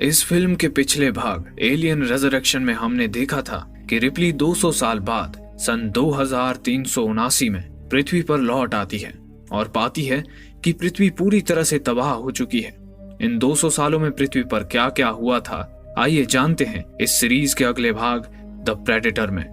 इस फिल्म के पिछले भाग एलियन रेजरेक्शन में हमने देखा था कि रिप्ली 200 साल बाद सन 2379 में पृथ्वी पर लौट आती है और पाती है कि पृथ्वी पूरी तरह से तबाह हो चुकी है। इन 200 सालों में पृथ्वी पर क्या क्या हुआ था, आइए जानते हैं इस सीरीज के अगले भाग द प्रेडेटर में।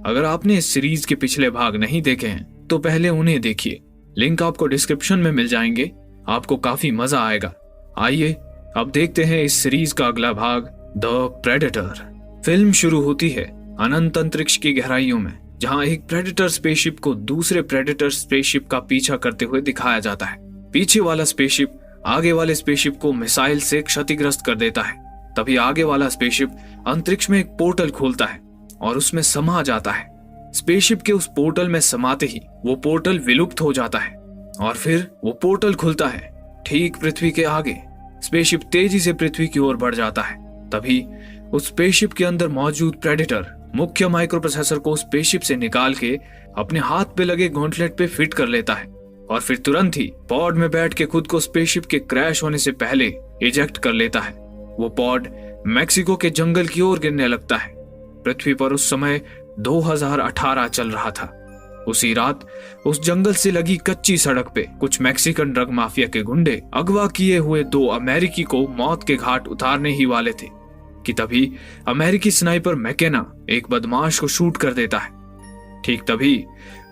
अगर आपने इस सीरीज के पिछले भाग नहीं देखे हैं तो पहले उन्हें देखिए, लिंक आपको डिस्क्रिप्शन में मिल जाएंगे, आपको काफी मजा आएगा। आइए अब देखते हैं इस सीरीज का अगला भाग द प्रेडेटर। फिल्म शुरू होती है अनंत अंतरिक्ष की गहराइयों में, जहां एक प्रेडेटर स्पेसशिप को दूसरे प्रेडेटर स्पेसशिप का पीछा करते हुए दिखाया जाता है। पीछे वाला स्पेसशिप आगे वाले स्पेसशिप को मिसाइल से क्षतिग्रस्त कर देता है। तभी आगे वाला स्पेसशिप अंतरिक्ष में एक पोर्टल खोलता है और उसमें समा जाता है। स्पेसशिप के उस पोर्टल में समाते ही वो पोर्टल विलुप्त हो जाता है और फिर वो पोर्टल खुलता है ठीक पृथ्वी के आगे। स्पेसशिप तेजी से पृथ्वी की ओर बढ़ जाता है। तभी उस स्पेसशिप के अंदर मौजूद प्रेडेटर मुख्य माइक्रोप्रोसेसर को स्पेसशिप से निकाल के अपने हाथ पे लगे गॉन्टलेट पे फिट कर लेता है और फिर तुरंत ही पॉड में बैठ के खुद को स्पेसशिप के क्रैश होने से पहले इजेक्ट कर लेता है। वो पॉड मैक्सिको के जंगल की ओर गिरने लगता है। पृथ्वी पर उस समय 2018 चल रहा था। उसी रात उस जंगल से लगी कच्ची सड़क पे कुछ मैक्सिकन ड्रग माफिया के गुंडे अगवा किए हुए 2 अमेरिकी को मौत के घाट उतारने ही वाले थे कि तभी अमेरिकी स्नाइपर मैकेना एक बदमाश को शूट कर देता है। ठीक तभी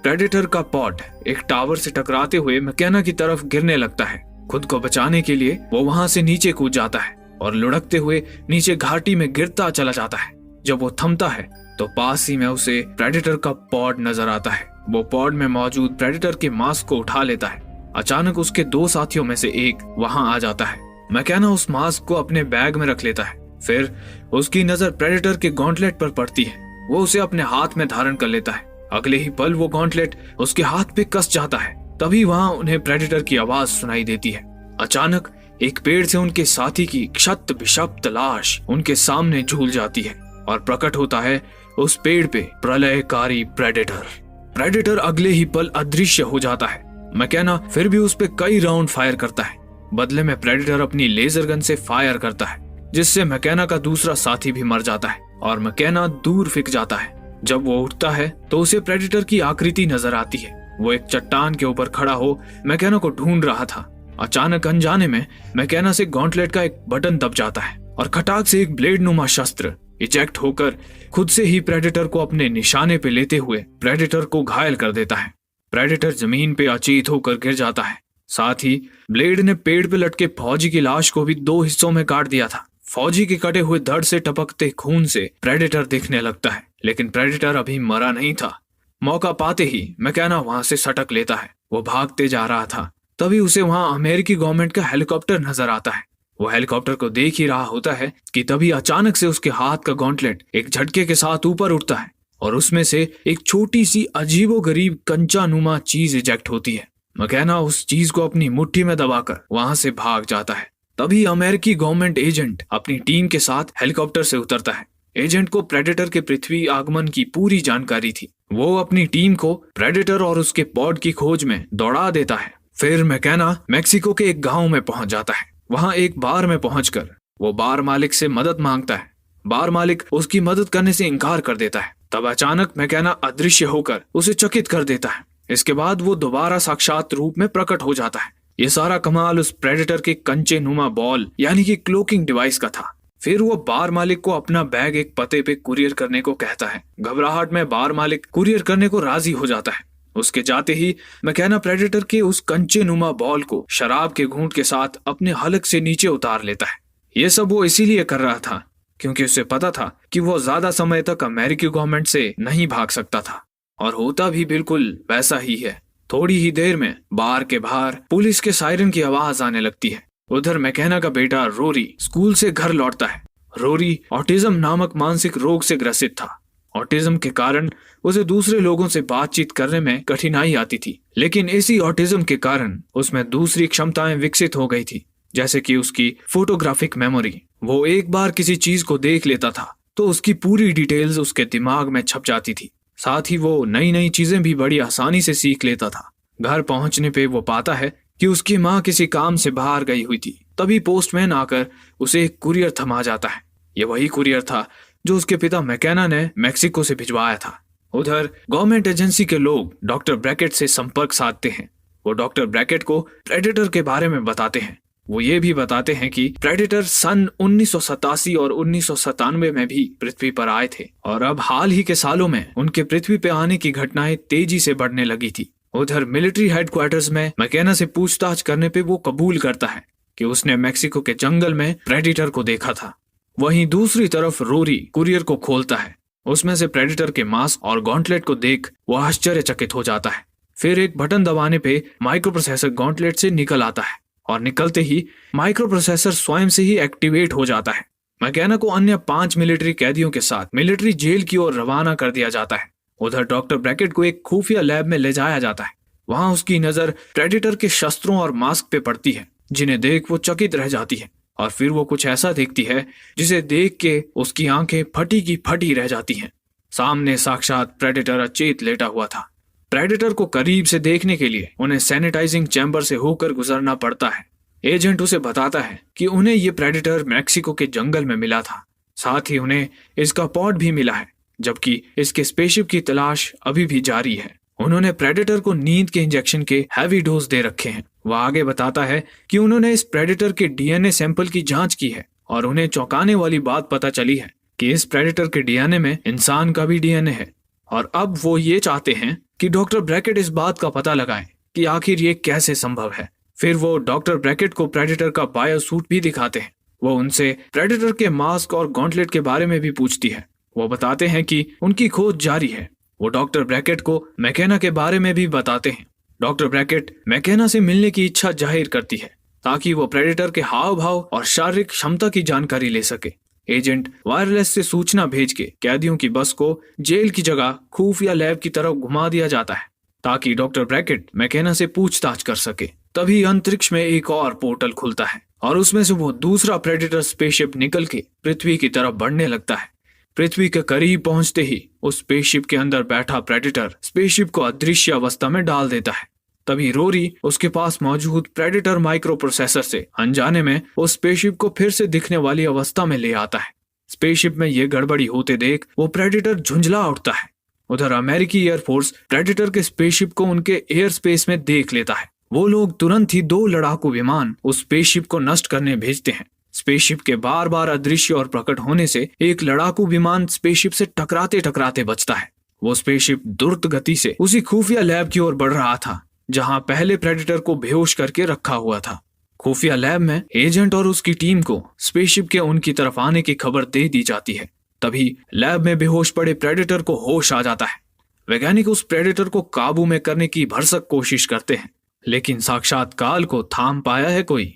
प्रेडेटर का पॉड एक टावर से टकराते हुए मैकेना की तरफ गिरने लगता है। खुद को बचाने के लिए वो वहां से नीचे कूद जाता है और लुढ़कते हुए नीचे घाटी में गिरता चला जाता है। जब वो थमता है तो पास ही में उसे प्रेडेटर का पॉड नजर आता है। वो पॉड में मौजूद प्रेडेटर के मास्क को उठा लेता है। अचानक उसके 2 साथियों में से एक वहां आ जाता है। मैकेना उस मास्क को अपने बैग में रख लेता है। फिर उसकी नजर प्रेडेटर के गॉन्टलेट पर पड़ती है। वो उसे अपने हाथ में धारण कर लेता है। अगले ही पल वो गॉन्टलेट उसके हाथ पे कस जाता है। तभी वहां उन्हें प्रेडेटर की आवाज सुनाई देती है। अचानक एक पेड़ से उनके साथी की क्षत विषप्त लाश उनके सामने झूल जाती है और प्रकट होता है उस पेड़ पे प्रलयकारी प्रेडेटर। प्रेडेटर अगले ही पल अदृश्य हो जाता है। मैकेना फिर भी उस पे कई राउंड फायर करता है। बदले में प्रेडेटर अपनी लेजर गन से फायर करता है, जिससे मैकेना का दूसरा साथी भी मर जाता है और मैकेना दूर फेंक जाता है। जब वो उठता है तो उसे प्रेडेटर की आकृति नजर आती है। वो एक चट्टान के ऊपर खड़ा हो मैकेना को ढूंढ रहा था। अचानक अनजाने में मैकेना से गॉन्टलेट का एक बटन दब जाता है और खटाक से एक ब्लेड नुमा शस्त्र इजेक्ट होकर खुद से ही प्रेडेटर को अपने निशाने पे लेते हुए प्रेडेटर को घायल कर देता है। प्रेडेटर जमीन पे अचेत होकर गिर जाता है। साथ ही ब्लेड ने पेड़ पे लटके फौजी की लाश को भी 2 हिस्सों में काट दिया था। फौजी के कटे हुए धड़ से टपकते खून से प्रेडेटर दिखने लगता है, लेकिन प्रेडेटर अभी मरा नहीं था। मौका पाते ही मैकेना वहां से सटक लेता है। वो भागते जा रहा था। तभी उसे वहां अमेरिकी गवर्नमेंट का हेलीकॉप्टर नजर आता है। वो हेलीकॉप्टर को देख ही रहा होता है कि तभी अचानक से उसके हाथ का गॉन्टलेट एक झटके के साथ ऊपर उठता है और उसमें से एक छोटी सी अजीबोगरीब कंचा नुमा चीज इजेक्ट होती है। मैकेना उस चीज को अपनी मुट्ठी में दबाकर वहां से भाग जाता है। तभी अमेरिकी गवर्नमेंट एजेंट अपनी टीम के साथ हेलीकॉप्टर से उतरता है। एजेंट को प्रेडेटर के पृथ्वी आगमन की पूरी जानकारी थी। वो अपनी टीम को प्रेडेटर और उसके पॉड की खोज में दौड़ा देता है। फिर मैकेना मैक्सिको के एक गाँव में पहुंच जाता है। वहां एक बार में पहुंचकर वो बार मालिक से मदद मांगता है। बार मालिक उसकी मदद करने से इनकार कर देता है। तब अचानक मैकेना अदृश्य होकर उसे चकित कर देता है। इसके बाद वो दोबारा साक्षात रूप में प्रकट हो जाता है। ये सारा कमाल उस प्रेडेटर के कंचे नुमा बॉल यानी कि क्लोकिंग डिवाइस का था। फिर वो बार मालिक को अपना बैग एक पते पे कुरियर करने को कहता है। घबराहट में बार मालिक कुरियर करने को राजी हो जाता है। उसके जाते ही मैकेना प्रेडेटर के उस कंचे नुमा बॉल को शराब के घूंट के साथ अपने हलक से नीचे उतार लेता है। ये सब वो इसीलिए कर रहा था क्योंकि उसे पता था कि वो ज्यादा समय तक अमेरिकी गवर्नमेंट से नहीं भाग सकता था, और होता भी बिल्कुल वैसा ही है। थोड़ी ही देर में बार के बाहर पुलिस के सायरन की आवाज आने लगती है। उधर मैकेना का बेटा रोरी स्कूल से घर लौटता है। रोरी ऑटिज्म नामक मानसिक रोग से ग्रसित था। ऑटिज्म के कारण उसे दूसरे लोगों से बातचीत करने में कठिनाई आती थी, लेकिन इसी ऑटिज्म के कारण उसमें दूसरी क्षमताएं विकसित हो गई थी, जैसे कि उसकी फोटोग्राफिक मेमोरी। वो एक बार किसी चीज को देख लेता था तो उसकी पूरी डिटेल्स उसके दिमाग में छप जाती थी। साथ ही वो नई नई चीजें भी बड़ी आसानी से सीख लेता था। घर पहुंचने पे वो पाता है कि उसकी माँ किसी काम से बाहर गई हुई थी। तभी पोस्टमैन आकर उसे एक कुरियर थमा जाता है। ये वही कुरियर था जो उसके पिता मैकेना ने मैक्सिको से भिजवाया था। उधर गवर्नमेंट एजेंसी के लोग डॉक्टर ब्रैकेट से संपर्क साधते हैं। वो डॉक्टर ब्रैकेट को प्रेडेटर के बारे में बताते हैं। वो ये भी बताते हैं कि प्रेडेटर सन 1987 और 1997 में भी पृथ्वी पर आए थे और अब हाल ही के सालों में उनके पृथ्वी पे आने की घटनाएं तेजी से बढ़ने लगी थी। उधर मिलिट्री हेडक्वार्टर्स में मैकेना से पूछताछ करने पे वो कबूल करता है कि उसने मैक्सिको के जंगल में प्रेडेटर को देखा था। वहीं दूसरी तरफ रोरी कुरियर को खोलता है। उसमें से प्रेडेटर के मास्क और गॉन्टलेट को देख वो आश्चर्यचकित हो जाता है। फिर एक बटन दबाने पे माइक्रो प्रोसेसर गॉन्टलेट से निकल आता है और निकलते ही माइक्रो प्रोसेसर स्वयं से ही एक्टिवेट हो जाता है। मैकेना को अन्य 5 मिलिट्री कैदियों के साथ मिलिट्री जेल की ओर रवाना कर दिया जाता है। उधर डॉक्टर ब्रैकेट को एक खुफिया लैब में ले जाया जाता है। वहां उसकी नजर प्रेडेटर के शस्त्रों और मास्क पे पड़ती है, जिन्हें देख वो चकित रह जाती है और फिर वो कुछ ऐसा देखती है जिसे देख के उसकी आंखें फटी की फटी रह जाती हैं। सामने साक्षात प्रेडेटर अचेत लेटा हुआ था। प्रेडेटर को करीब से देखने के लिए उन्हें सैनिटाइजिंग चैम्बर से होकर गुजरना पड़ता है। एजेंट उसे बताता है कि उन्हें ये प्रेडेटर मैक्सिको के जंगल में मिला था। साथ ही उन्हें इसका पॉड भी मिला है, जबकि इसके स्पेसशिप की तलाश अभी भी जारी है। उन्होंने प्रेडेटर को नींद के इंजेक्शन के हैवी डोज दे रखे हैं। वह आगे बताता है कि उन्होंने इस प्रेडेटर के डीएनए सैंपल की जांच की है और उन्हें चौंकाने वाली बात पता चली है कि इस प्रेडेटर के डीएनए में इंसान का भी डीएनए है। और अब वो ये चाहते हैं कि डॉक्टर ब्रैकेट इस बात का पता लगाएं कि आखिर ये कैसे संभव है। फिर वो डॉक्टर ब्रैकेट को प्रेडेटर का बायो सूट भी दिखाते हैं। वो उनसे प्रेडेटर के मास्क और गॉन्टलेट के बारे में भी पूछती है। वो बताते हैं कि उनकी खोज जारी है। वो डॉक्टर ब्रैकेट को मैकेना के बारे में भी बताते हैं। डॉक्टर ब्रैकेट मैकेना से मिलने की इच्छा जाहिर करती है ताकि वो प्रेडेटर के हाव भाव और शारीरिक क्षमता की जानकारी ले सके। एजेंट वायरलेस से सूचना भेज के कैदियों की बस को जेल की जगह खुफिया लैब की तरफ घुमा दिया जाता है ताकि डॉक्टर ब्रैकेट मैकेना से पूछताछ कर सके। तभी अंतरिक्ष में एक और पोर्टल खुलता है और उसमें से वो दूसरा प्रेडेटर स्पेसशिप निकल के पृथ्वी की तरफ बढ़ने लगता है। पृथ्वी के करीब पहुंचते ही उस स्पेसशिप के अंदर बैठा प्रेडेटर स्पेसशिप को अदृश्य अवस्था में डाल देता है। तभी रोरी उसके पास मौजूद प्रेडेटर माइक्रो प्रोसेसर से अनजाने में उस स्पेसशिप को फिर से दिखने वाली अवस्था में ले आता है। स्पेसशिप में ये गड़बड़ी होते देख वो प्रेडेटर झुंझला उठता है। उधर अमेरिकी एयरफोर्स प्रेडेटर के स्पेसशिप को उनके एयर स्पेस में देख लेता है। वो लोग तुरंत ही 2 लड़ाकू विमान उस स्पेसशिप को नष्ट करने भेजते हैं। स्पेसशिप के बार बार अदृश्य और प्रकट होने से एक लड़ाकू विमान स्पेसशिप से टकराते टकराते बचता है। वो स्पेसशिप द्रुत गति से उसी खुफिया लैब की ओर बढ़ रहा था जहां पहले प्रेडेटर को बेहोश करके रखा हुआ था। खुफिया लैब में एजेंट और उसकी टीम को स्पेसशिप के उनकी तरफ आने की खबर दे दी जाती है। तभी लैब में बेहोश पड़े प्रेडेटर को होश आ जाता है। वैज्ञानिक उस प्रेडेटर को काबू में करने की भरसक कोशिश करते हैं, लेकिन साक्षात काल को थाम पाया है कोई।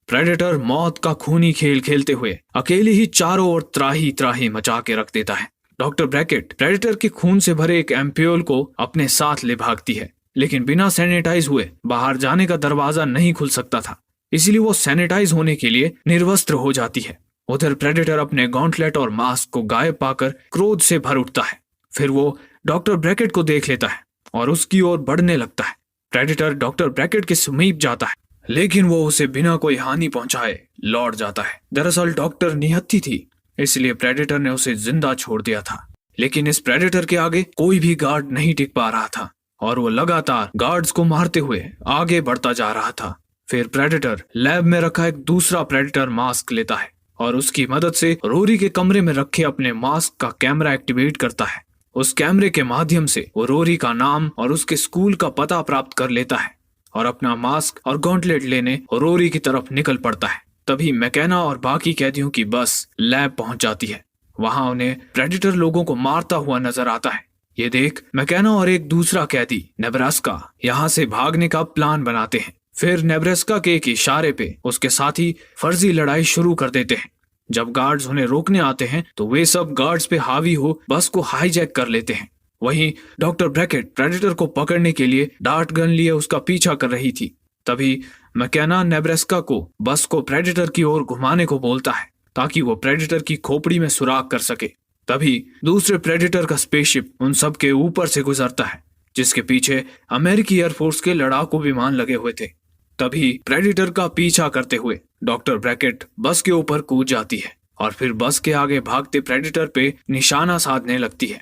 प्रेडेटर मौत का खूनी खेल खेलते हुए अकेले ही चारों ओर त्राही त्राही मचा के रख देता है। डॉक्टर ब्रैकेट प्रेडेटर के खून से भरे एक एम्प्योल को अपने साथ ले भागती है, लेकिन बिना सैनिटाइज हुए बाहर जाने का दरवाजा नहीं खुल सकता था, इसलिए वो सैनिटाइज होने के लिए निर्वस्त्र हो जाती है। उधर प्रेडेटर अपने गॉन्टलेट और मास्क को गायब पाकर क्रोध से भर उठता है। फिर वो डॉक्टर ब्रैकेट को देख लेता है और उसकी ओर बढ़ने लगता है। प्रेडेटर डॉक्टर ब्रैकेट के समीप जाता है, लेकिन वो उसे बिना कोई हानि पहुंचाए लौट जाता है। दरअसल डॉक्टर निहत्थी थी, इसलिए प्रेडेटर ने उसे जिंदा छोड़ दिया था। लेकिन इस प्रेडेटर के आगे कोई भी गार्ड नहीं टिक पा रहा था और वो लगातार गार्ड्स को मारते हुए आगे बढ़ता जा रहा था। फिर प्रेडेटर लैब में रखा एक दूसरा प्रेडेटर मास्क लेता है और उसकी मदद से रोरी के कमरे में रखे अपने मास्क का कैमरा एक्टिवेट करता है। उस कैमरे के माध्यम से वो रोरी का नाम और उसके स्कूल का पता प्राप्त कर लेता है और अपना मास्क और गॉन्टलेट लेने रोरी की तरफ निकल पड़ता है। तभी मैकेना और बाकी कैदियों की बस लैब पहुंच जाती है। वहां उन्हें प्रेडेटर लोगों को मारता हुआ नजर आता है। ये देख मैकेना और एक दूसरा कैदी नेब्रास्का यहाँ से भागने का प्लान बनाते हैं। फिर नेब्रास्का के एक इशारे पे उसके साथी फर्जी लड़ाई शुरू कर देते हैं। जब गार्ड्स उन्हें रोकने आते हैं तो वे सब गार्ड्स पे हावी हो बस को हाईजैक कर लेते हैं। वहीं डॉक्टर ब्रैकेट प्रेडेटर को पकड़ने के लिए डार्ट गन लिए उसका पीछा कर रही थी। तभी मैकेना नेब्रास्का को बस को प्रेडेटर की ओर घुमाने को बोलता है ताकि वो प्रेडेटर की खोपड़ी में सुराख कर सके। तभी दूसरे प्रेडेटर का स्पेसशिप उन सब के ऊपर से गुजरता है, जिसके पीछे अमेरिकी एयरफोर्स के लड़ाकू विमान लगे हुए थे। तभी प्रेडिटर का पीछा करते हुए डॉक्टर ब्रैकेट बस के ऊपर कूद जाती है और फिर बस के आगे भागते प्रेडिटर पे निशाना साधने लगती है।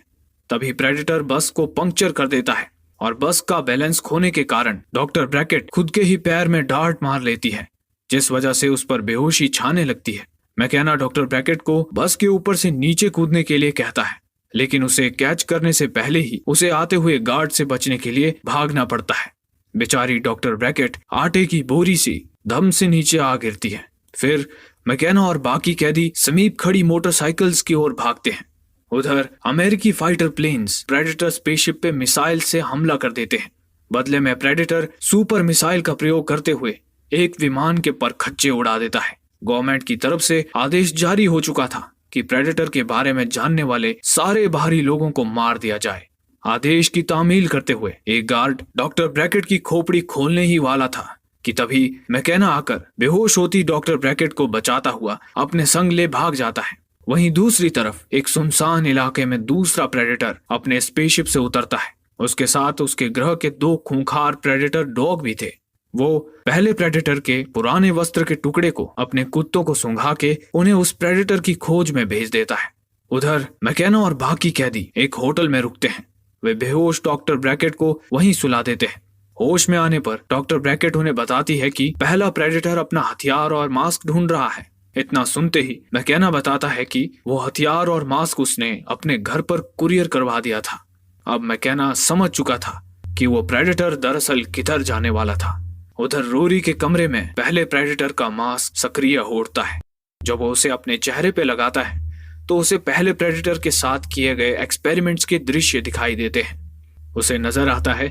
तभी प्रेडिटर बस को पंक्चर कर देता है और बस का बैलेंस खोने के कारण डॉक्टर ब्रैकेट खुद के ही पैर में डांट मार लेती है, जिस वजह से उस पर बेहोशी छाने लगती है। मैकेना डॉक्टर ब्रैकेट को बस के ऊपर से नीचे कूदने के लिए कहता है, लेकिन उसे कैच करने से पहले ही उसे आते हुए गार्ड से बचने के लिए भागना पड़ता है। बेचारी डॉक्टर ब्रैकेट आटे की बोरी सी दम से नीचे आ गिरती है। फिर मैकेना और बाकी कैदी समीप खड़ी मोटरसाइकिल्स की ओर भागते हैं। उधर अमेरिकी फाइटर प्लेन्स प्रेडेटर स्पेसशिप पे मिसाइल से हमला कर देते हैं। बदले में प्रेडेटर सुपर मिसाइल का प्रयोग करते हुए एक विमान के परखच्चे उड़ा देता है। गवर्नमेंट की तरफ से आदेश जारी हो चुका था कि प्रेडेटर के बारे में जानने वाले सारे बाहरी लोगों को मार दिया जाए। आदेश की तामील करते हुए एक गार्ड डॉक्टर ब्रैकेट की खोपड़ी खोलने ही वाला था कि तभी मैकेना आकर बेहोश होती डॉक्टर ब्रैकेट को बचाता हुआ अपने संग ले भाग जाता है। वहीं दूसरी तरफ एक सुनसान इलाके में दूसरा प्रेडेटर अपने स्पेसशिप से उतरता है। उसके साथ उसके ग्रह के 2 खूंखार प्रेडेटर डॉग भी थे। वो पहले प्रेडेटर के पुराने वस्त्र के टुकड़े को अपने कुत्तों को सूंघा के उन्हें उस प्रेडेटर की खोज में भेज देता है। उधर मैकेना और बाकी कैदी एक होटल में रुकते हैं। वे बेहोश डॉक्टर ब्रैकेट को वहीं सुला देते हैं। होश में आने पर डॉक्टर ब्रैकेट उन्हें बताती है कि पहला प्रेडेटर अपना हथियार और मास्क ढूंढ रहा है। इतना सुनते ही मैकेना बताता है कि वो हथियार और मास्क उसने अपने घर पर कुरियर करवा दिया था। अब मैकेना समझ चुका था कि वो प्रेडेटर दरअसल किधर जाने वाला था। उधर रोरी के कमरे में पहले प्रेडेटर का मास्क सक्रिय हो उठता है। जब वो उसे अपने चेहरे पे लगाता है तो उसे पहले प्रेडेटर के साथ किए गए एक्सपेरिमेंट्स के दृश्य दिखाई देते हैं। उसे नजर आता है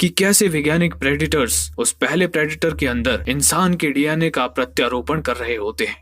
कि कैसे वैज्ञानिक प्रेडेटर्स उस पहले प्रेडेटर के अंदर इंसान के डीएनए का प्रत्यारोपण कर रहे होते हैं।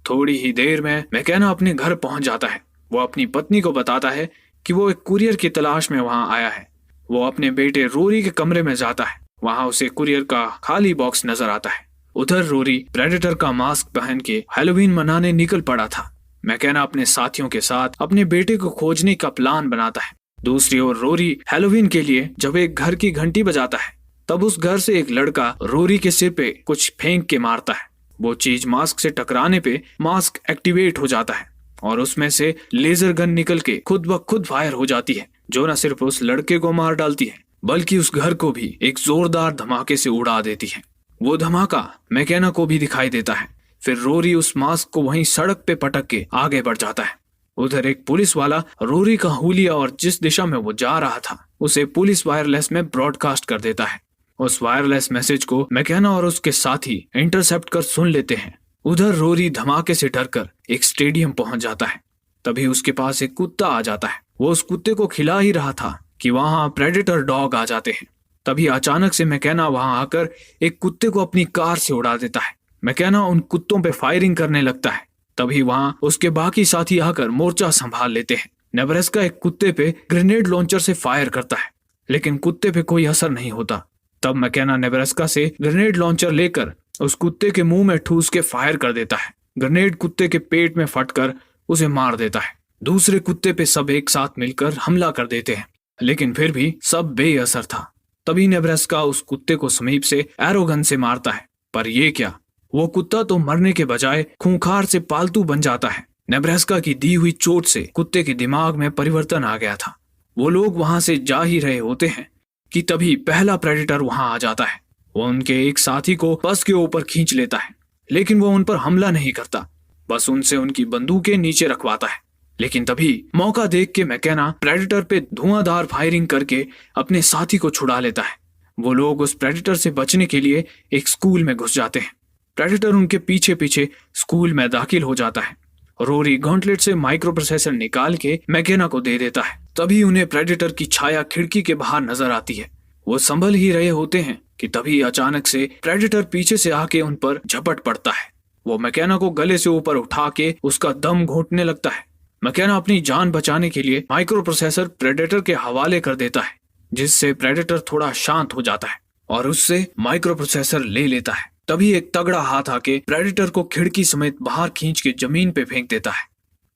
थोड़ी ही देर में मैकेना अपने घर पहुंच जाता है। वो अपनी पत्नी को बताता है कि वो एक कुरियर की तलाश में वहां आया है। वो अपने बेटे रोरी के कमरे में जाता है। वहां उसे कुरियर का खाली बॉक्स नजर आता है। उधर रोरी प्रेडेटर का मास्क पहन के हैलोवीन मनाने निकल पड़ा था। मैकेना अपने साथियों के साथ अपने बेटे को खोजने का प्लान बनाता है। दूसरी ओर रोरी हैलोवीन के लिए जब एक घर की घंटी बजाता है तब उस घर से एक लड़का रोरी के सिर पे कुछ फेंक के मारता है। वो चीज मास्क से टकराने पे मास्क एक्टिवेट हो जाता है और उसमें से लेजर गन निकल के खुद ब खुद फायर हो जाती है, जो न सिर्फ उस लड़के को मार डालती है बल्कि उस घर को भी एक जोरदार धमाके से उड़ा देती है। वो धमाका मैकेना को भी दिखाई देता है। फिर रोरी उस मास्क को वहीं सड़क पे पटक के आगे बढ़ जाता है। उधर एक पुलिस वाला रोरी का हुलिया और जिस दिशा में वो जा रहा था उसे पुलिस वायरलेस में ब्रॉडकास्ट कर देता है। उस वायरलेस मैसेज को मैकेना और उसके साथी इंटरसेप्ट कर सुन लेते हैं। उधर रोरी धमाके से डरकर एक स्टेडियम पहुंच जाता है। तभी उसके पास एक कुत्ता आ जाता है। वो उस कुत्ते को खिला ही रहा था कि वहां प्रेडेटर डॉग आ जाते हैं। तभी अचानक से मैकेना वहां आकर एक कुत्ते को अपनी कार से उड़ा देता है। मैकेना उन कुत्तों पे फायरिंग करने लगता है। तभी वहां उसके बाकी साथी आकर मोर्चा संभाल लेते हैं। नेब्रास्का एक कुत्ते पे ग्रेनेड लॉन्चर से फायर करता है, लेकिन कुत्ते पे कोई असर नहीं होता। तब मैकेना नेब्रास्का से ग्रेनेड लॉन्चर लेकर उस कुत्ते के मुंह में ठूस के फायर कर देता है। ग्रेनेड कुत्ते के पेट में फटकर उसे मार देता है। दूसरे कुत्ते पे सब एक साथ मिलकर हमला कर देते हैं, लेकिन फिर भी सब बेअसर था। तभी नेब्रास्का उस कुत्ते को समीप से एरो गन से मारता है, पर ये क्या, वो कुत्ता तो मरने के बजाय खूंखार से पालतू बन जाता है। नेब्रास्का की दी हुई चोट से कुत्ते के दिमाग में परिवर्तन आ गया था। वो लोग वहां से जा ही रहे होते हैं कि तभी पहला प्रेडेटर वहां आ जाता है। वो उनके एक साथी को बस के ऊपर खींच लेता है, लेकिन वो उन पर हमला नहीं करता, बस उनसे उनकी बंदूकें नीचे रखवाता है। लेकिन तभी मौका देख के मैकेना प्रेडेटर पे धुआंधार फायरिंग करके अपने साथी को छुड़ा लेता है। वो लोग उस प्रेडेटर से बचने के लिए एक स्कूल में घुस जाते हैं। प्रेडेटर उनके पीछे पीछे स्कूल में दाखिल हो जाता है। रोरी गॉन्टलेट से माइक्रो प्रोसेसर निकाल के मैकेना को दे देता है। तभी उन्हें प्रेडेटर की छाया खिड़की के बाहर नजर आती है। वो संभल ही रहे होते हैं कि तभी अचानक से प्रेडेटर पीछे से आके उन पर झपट पड़ता है। वो मैकेना को गले से ऊपर उठा के उसका दम घोंटने लगता है। मैकेना अपनी जान बचाने के लिए माइक्रो प्रोसेसर प्रेडेटर के हवाले कर देता है, जिससे प्रेडेटर थोड़ा शांत हो जाता है और उससे माइक्रो प्रोसेसर ले लेता है। तभी एक तगड़ा हाथ आके प्रेडेटर को खिड़की समेत बाहर खींच के जमीन पे फेंक देता है।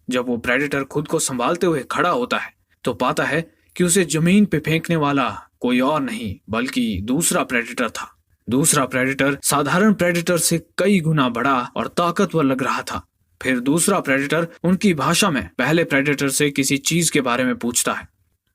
जब वो प्रेडेटर खुद को संभालते हुए खड़ा होता है तो पाता है कि उसे जमीन पे फेंकने वाला कोई और नहीं बल्कि दूसरा प्रेडेटर था। दूसरा प्रेडेटर साधारण प्रेडेटर से कई गुना बड़ा और ताकतवर लग रहा था। फिर दूसरा प्रेडेटर उनकी भाषा में पहले प्रेडेटर से किसी चीज के बारे में पूछता है।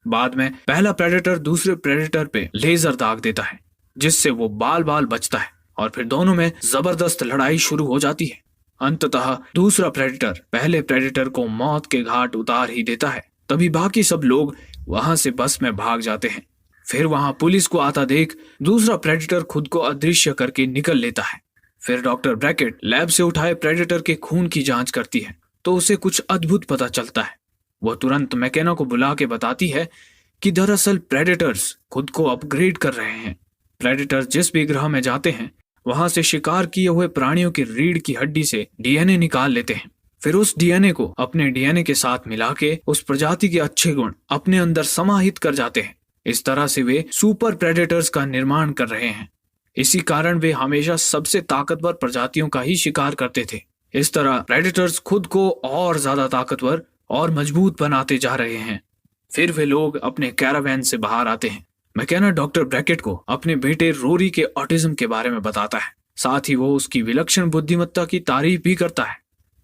बाद में पहला प्रेडेटर दूसरे प्रेडेटर पे लेजर दाग देता है, जिससे वो बाल बाल बचता है और फिर दोनों में जबरदस्त लड़ाई शुरू हो जाती है। अंततः दूसरा प्रेडेटर पहले प्रेडेटर को मौत के घाट उतार ही देता है। तभी बाकी सब लोग वहां से बस में भाग जाते हैं। फिर वहां पुलिस को आता देख दूसरा प्रेडेटर खुद को अदृश्य करके निकल लेता है। फिर डॉक्टर ब्रैकेट लैब से उठाए प्रेडेटर के खून की जांच करती है तो उसे कुछ अद्भुत पता चलता है। वो तुरंत मैकेना को बुला के बताती है कि दरअसल प्रेडेटर्स खुद को अपग्रेड कर रहे हैं। प्रेडेटर्स जिस भी ग्रह में जाते हैं वहां से शिकार किए हुए प्राणियों की रीढ़ की हड्डी से डीएनए निकाल लेते हैं। फिर उस डीएनए को अपने डीएनए के साथ मिला के उस प्रजाति के अच्छे गुण अपने अंदर समाहित कर जाते हैं। इस तरह से वे सुपर प्रेडेटर्स का निर्माण कर रहे हैं। इसी कारण वे हमेशा सबसे ताकतवर प्रजातियों का ही शिकार करते थे। इस तरह प्रेडेटर्स खुद को और ज्यादा ताकतवर और मजबूत बनाते जा रहे हैं। फिर वे लोग अपने कैरावैन से बाहर आते हैं। मैकेना डॉक्टर ब्रैकेट को अपने बेटे रोरी के ऑटिज्म के बारे में बताता है। साथ ही वो उसकी विलक्षण बुद्धिमत्ता की तारीफ भी करता है।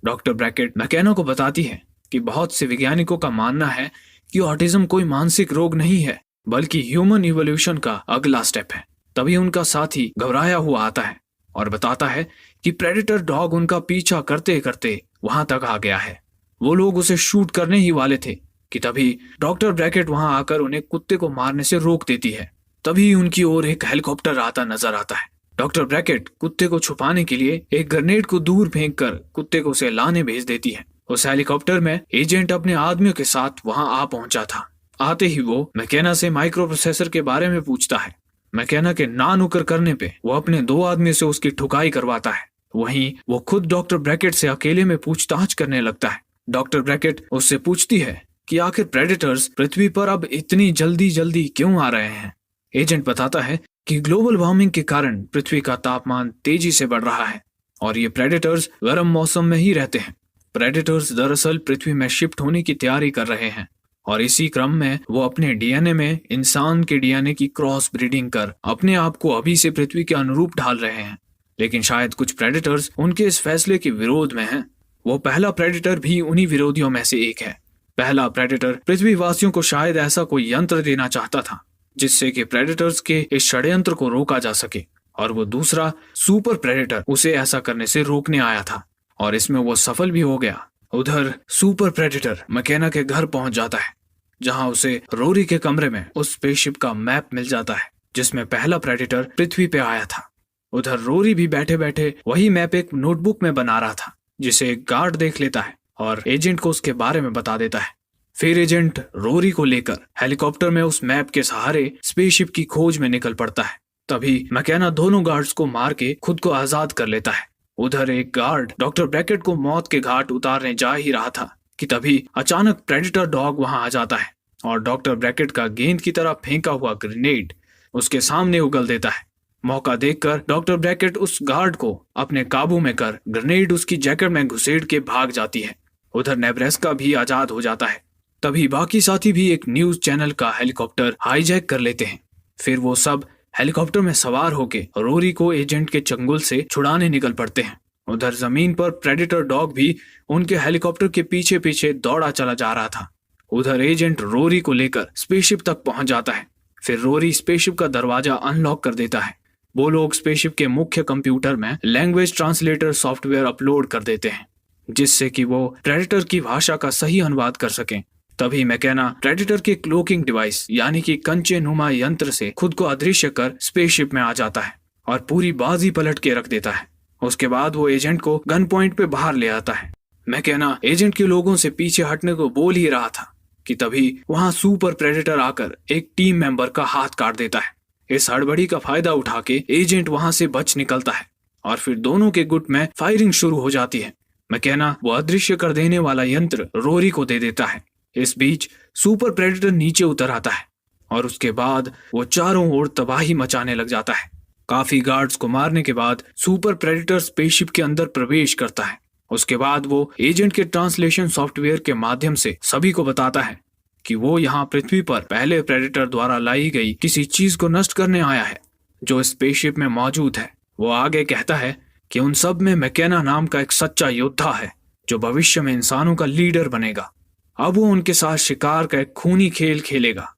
डॉक्टर ब्रैकेट मैकेना को बताती है कि बहुत से वैज्ञानिकों का मानना है कि ऑटिज्म कोई मानसिक रोग नहीं है, बल्कि ह्यूमन इवोल्यूशन का अगला स्टेप है। तभी उनका साथी घबराया हुआ आता है और बताता है कि प्रेडेटर डॉग उनका पीछा करते करते वहां तक आ गया है। वो लोग उसे शूट करने ही वाले थे कि तभी डॉक्टर ब्रैकेट वहां आकर उन्हें कुत्ते को मारने से रोक देती है। तभी उनकी ओर एक हेलीकॉप्टर आता नजर आता है। डॉक्टर ब्रैकेट कुत्ते को छुपाने के लिए एक ग्रेनेड को दूर फेंककर कुत्ते को उसे लाने भेज देती है। उस हेलीकॉप्टर में एजेंट अपने आदमियों के साथ वहां आ पहुंचा था। आते ही वो मैकेना से माइक्रो प्रोसेसर के बारे में पूछता है। मैकेना के ना नुकर करने पे वो अपने 2 आदमी से उसकी ठुकाई करवाता है। वहीं वो खुद डॉक्टर ब्रैकेट से अकेले में पूछताछ करने लगता है। डॉक्टर ब्रैकेट उससे पूछती है कि आखिर प्रेडेटर्स पृथ्वी पर अब इतनी जल्दी क्यों आ रहे हैं। एजेंट बताता है कि ग्लोबल वार्मिंग के कारण पृथ्वी का तापमान तेजी से बढ़ रहा है और ये प्रेडेटर्स गर्म मौसम में ही रहते हैं। प्रेडेटर्स दरअसल पृथ्वी में शिफ्ट होने की तैयारी कर रहे हैं और इसी क्रम में वो अपने डीएनए में इंसान के डीएनए की क्रॉस ब्रीडिंग कर अपने आप को अभी से पृथ्वी के अनुरूप ढाल रहे हैं। लेकिन शायद कुछ प्रेडेटर्स उनके इस फैसले के विरोध में हैं। वो पहला प्रेडेटर भी उन्हीं विरोधियों में से एक है। पहला प्रेडेटर पृथ्वीवासियों को शायद ऐसा कोई यंत्र देना चाहता था जिससे कि प्रेडेटर्स के इस षड्यंत्र को रोका जा सके, और वो दूसरा सुपर प्रेडेटर उसे ऐसा करने से रोकने आया था और इसमें वो सफल भी हो गया। उधर सुपर प्रेडेटर मैकेना के घर पहुंच जाता है जहां उसे रोरी के कमरे में उस स्पेसशिप का मैप मिल जाता है जिसमें पहला प्रेडेटर पृथ्वी पे आया था। उधर रोरी भी बैठे बैठे वही मैप एक नोटबुक में बना रहा था जिसे एक गार्ड देख लेता है और एजेंट को उसके बारे में बता देता है। फिर एजेंट रोरी को लेकर हेलीकॉप्टर में उस मैप के सहारे स्पेसशिप की खोज में निकल पड़ता है। तभी मैकेना दोनों गार्ड्स को मार के खुद को आजाद कर लेता है। उधर एक गार्ड डॉक्टर ब्रैकेट को मौत के घाट उतारने जा ही रहा था कि तभी अचानक प्रेडेटर डॉग वहां आ जाता है और डॉक्टर ब्रैकेट का गेंद की तरह फेंका हुआ ग्रेनेड उसके सामने उगल देता है। मौका देखकर डॉक्टर ब्रैकेट उस गार्ड को अपने काबू में कर ग्रेनेड उसकी जैकेट में घुसेड़ के भाग जाती है। उधर नेब्रास्का भी आजाद हो जाता है। तभी बाकी साथी भी एक न्यूज चैनल का हेलीकॉप्टर हाईजैक कर लेते हैं। फिर वो सब हेलीकॉप्टर में सवार होके रोरी को एजेंट के चंगुल से छुड़ाने निकल पड़ते हैं। उधर जमीन पर प्रेडेटर डॉग भी उनके हेलीकॉप्टर के पीछे पीछे दौड़ा चला जा रहा था। उधर एजेंट रोरी को लेकर स्पेसशिप तक पहुंच जाता है। फिर रोरी स्पेसशिप का दरवाजा अनलॉक कर देता है। वो लोग स्पेसशिप के मुख्य कंप्यूटर में लैंग्वेज ट्रांसलेटर सॉफ्टवेयर अपलोड कर देते हैं जिससे कि वो प्रेडेटर की भाषा का सही अनुवाद कर सकें। तभी मैकेना प्रेडेटर के क्लोकिंग डिवाइस यानी कि कंचे नुमा यंत्र से खुद को अदृश्य कर स्पेसशिप में आ जाता है और पूरी बाजी पलट के रख देता है। उसके बाद वो एजेंट को गन पॉइंट पे बाहर ले आता है। मैकेना एजेंट के लोगों से पीछे हटने को बोल ही रहा था कि तभी वहां सुपर प्रेडेटर आकर एक टीम मेंबर का हाथ काट देता है। इस हड़बड़ी का फायदा उठा के एजेंट वहां से बच निकलता है और फिर दोनों के गुट में फायरिंग शुरू हो जाती है। मैकेना वो अदृश्य कर देने वाला यंत्र रोरी को दे देता है। इस बीच सुपर प्रेडेटर नीचे उतर आता है और उसके बाद वो चारों ओर तबाही मचाने लग जाता है। काफी गार्ड्स को मारने के बाद सुपर प्रेडेटर स्पेसशिप के अंदर प्रवेश करता है। उसके बाद वो एजेंट के ट्रांसलेशन सॉफ्टवेयर के माध्यम से सभी को बताता है कि वो यहाँ पृथ्वी पर पहले प्रेडेटर द्वारा लाई गई किसी चीज को नष्ट करने आया है। जो स्पेसशिप में मौजूद है। वो आगे कहता है कि उन सब में मैकेना नाम का एक सच्चा योद्धा है जो भविष्य में इंसानों का लीडर बनेगा। अब वो उनके साथ शिकार का एक खूनी खेल खेलेगा।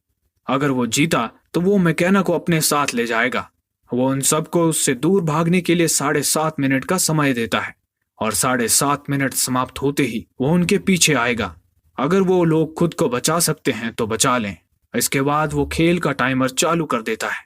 अगर वो जीता तो वो मैकेना को अपने साथ ले जाएगा। वो उन सबको उससे दूर भागने के लिए 7.5 मिनट का समय देता है और 7.5 मिनट समाप्त होते ही वो उनके पीछे आएगा। अगर वो लोग खुद को बचा सकते हैं तो बचा लें। इसके बाद वो खेल का टाइमर चालू कर देता है।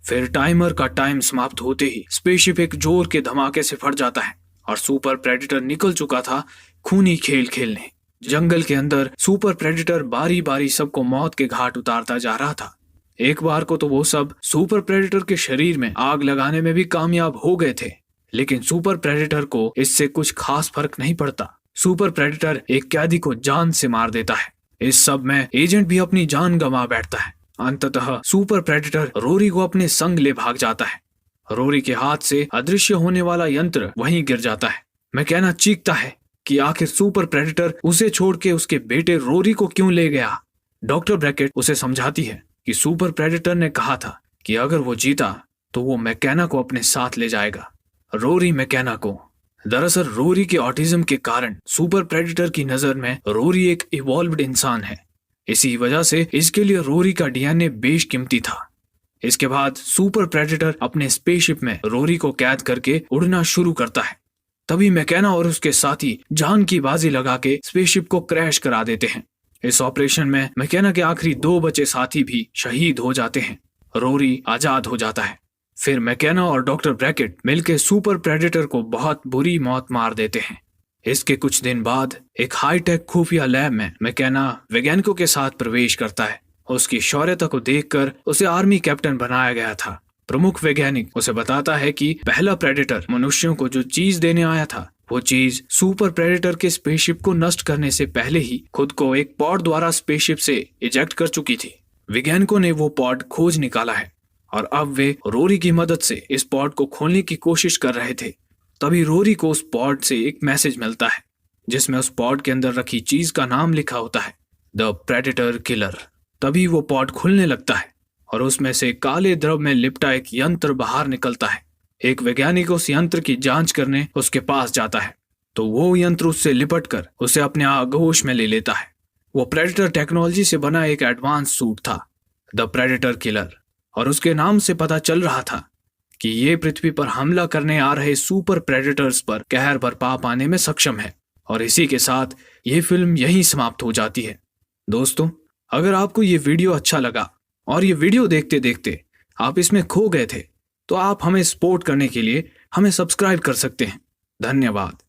फिर टाइमर का टाइम समाप्त होते ही स्पेसशिप एक जोर के धमाके से फट जाता है और सुपर प्रेडेटर निकल चुका था खूनी खेल खेलने। जंगल के अंदर सुपर प्रेडेटर बारी बारी सबको मौत के घाट उतारता जा रहा था। एक बार को तो वो सब सुपर प्रेडेटर के शरीर में आग लगाने में भी कामयाब हो गए थे, लेकिन सुपर प्रेडेटर को इससे कुछ खास फर्क नहीं पड़ता। सुपर प्रेडेटर एक कैदी को जान से मार देता है। इस सब में एजेंट भी अपनी जान गंवा बैठता है। अंततः सुपर प्रेडेटर रोरी को अपने संग ले भाग जाता है। रोरी के हाथ से अदृश्य होने वाला यंत्र वहीं गिर जाता है। मैकेना चीखता है कि आखिर सुपर प्रेडेटर उसे छोड़ के उसके बेटे रोरी को क्यों ले गया। डॉक्टर ब्रैकेट उसे समझाती है कि सुपर प्रेडेटर ने कहा था कि अगर वो जीता तो वो मैकेना को अपने साथ ले जाएगा। रोरी मैकेना को। दरअसल रोरी के ऑटिज्म के कारण सुपर प्रेडेटर की नजर में रोरी एक इवॉल्व्ड इंसान है। इसी वजह से इसके लिए रोरी का डीएनए बेशकीमती था। इसके बाद सुपर प्रेडेटर अपने स्पेसशिप में रोरी को कैद करके उड़ना शुरू करता है। तभी मैकेना और उसके साथी जान की बाजी लगा के स्पेसशिप को क्रैश करा देते हैं। इस ऑपरेशन में मैकेना के आखिरी 2 बचे साथी भी शहीद हो जाते हैं। रोरी आजाद हो जाता है। फिर मैकेना और डॉक्टर ब्रैकेट मिलकर सुपर प्रेडेटर को बहुत बुरी मौत मार देते हैं। इसके कुछ दिन बाद एक हाईटेक खुफिया लैब में मैकेना वैज्ञानिकों के साथ प्रवेश करता है। उसकी शौर्यता को देखकर उसे आर्मी कैप्टन बनाया गया था। प्रमुख वैज्ञानिक उसे बताता है कि पहला प्रेडेटर मनुष्यों को जो चीज देने आया था वो चीज सुपर प्रेडेटर के स्पेसशिप को नष्ट करने से पहले ही खुद को एक पॉड द्वारा स्पेसशिप से इजेक्ट कर चुकी थी। वैज्ञानिकों ने वो पॉड खोज निकाला है और अब वे रोरी की मदद से इस पॉड को खोलने की कोशिश कर रहे थे। तभी रोरी को उस पॉड से एक मैसेज मिलता है जिसमें उस पॉड के अंदर रखी चीज का नाम लिखा होता है, द प्रेडेटर किलर। तभी वो पॉड खुलने लगता है और उसमें से काले द्रव में लिपटा एक यंत्र बाहर निकलता है। एक वैज्ञानिक उस यंत्र की जांच करने उसके पास जाता है तो वो यंत्र उससे लिपट कर उसे अपने आगोश में ले लेता है। वो प्रेडेटर टेक्नोलॉजी से बना एक एडवांस सूट था, द प्रेडेटर किलर, और उसके नाम से पता चल रहा था कि ये पृथ्वी पर हमला करने आ रहे सुपर प्रेडेटर्स पर कहर बरपा पाने में सक्षम है। और इसी के साथ ये फिल्म यहीं समाप्त हो जाती है। दोस्तों, अगर आपको ये वीडियो अच्छा लगा और ये वीडियो देखते देखते आप इसमें खो गए थे तो आप हमें सपोर्ट करने के लिए हमें सब्सक्राइब कर सकते हैं। धन्यवाद।